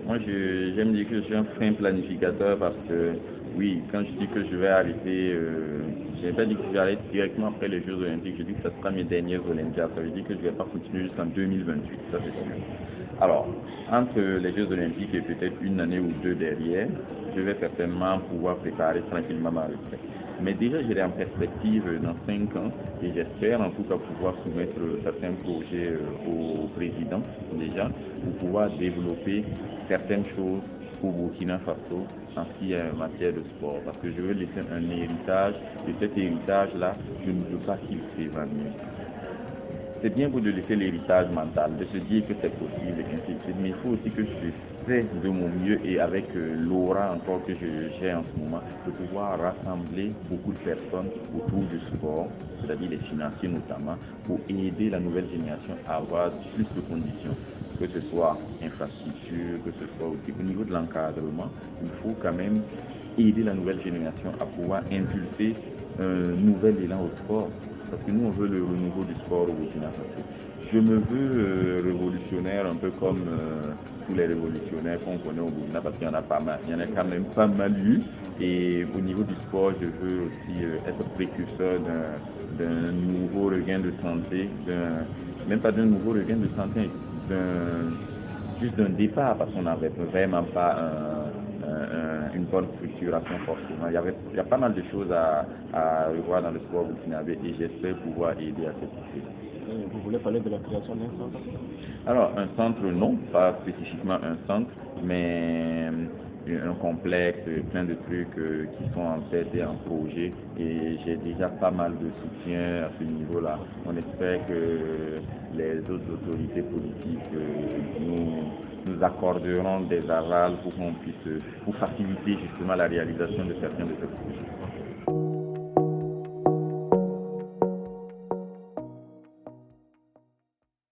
Moi, j'aime dire que je suis un fin planificateur parce que, oui, quand je dis que je vais arrêter, je n'ai pas dit que je vais arrêter directement après les Jeux Olympiques, je dis que ce sera mes dernières Olympiades. Ça veut dire que je ne vais pas continuer jusqu'en 2028, ça c'est sûr. Alors, entre les Jeux Olympiques et peut-être une année ou deux derrière, je vais certainement pouvoir préparer tranquillement ma retraite. Mais déjà, je l'ai en perspective dans 5 ans et j'espère en tout cas pouvoir soumettre certains projets au président déjà pour pouvoir développer certaines choses au Burkina Faso en ce qui est en matière de sport. Parce que je veux laisser un héritage et cet héritage-là, je ne veux pas qu'il s'évanouisse. C'est bien beau de laisser l'héritage mental, de se dire que c'est possible, et ainsi de suite, mais il faut aussi que je fais de mon mieux et avec l'aura encore que j'ai en ce moment, de pouvoir rassembler beaucoup de personnes autour du sport, c'est-à-dire les financiers notamment, pour aider la nouvelle génération à avoir plus de conditions, que ce soit infrastructure, que ce soit aussi au niveau de l'encadrement, il faut quand même aider la nouvelle génération à pouvoir impulser un nouvel élan au sport. Parce que nous, on veut le renouveau du sport au Burkina Faso. Je me veux révolutionnaire, un peu comme tous les révolutionnaires qu'on connaît au Burkina, parce qu'il y en a pas mal. Il y en a quand même pas mal eu. Et au niveau du sport, je veux aussi être précurseur d'un nouveau regain de santé, même pas d'un nouveau regain de santé, juste d'un départ, parce qu'on n'avait vraiment pas une bonne structuration forcément. Il y a pas mal de choses à revoir dans le sport burkinabé et j'espère pouvoir aider à cette idée. Vous voulez parler de la création d'un centre? Alors, un centre, non, pas spécifiquement un centre, mais un complexe, plein de trucs qui sont en tête et en projet. Et j'ai déjà pas mal de soutien à ce niveau-là. On espère que les autres autorités politiques nous accorderont des avals pour qu'on puisse, pour faciliter justement la réalisation de certains de ces projets.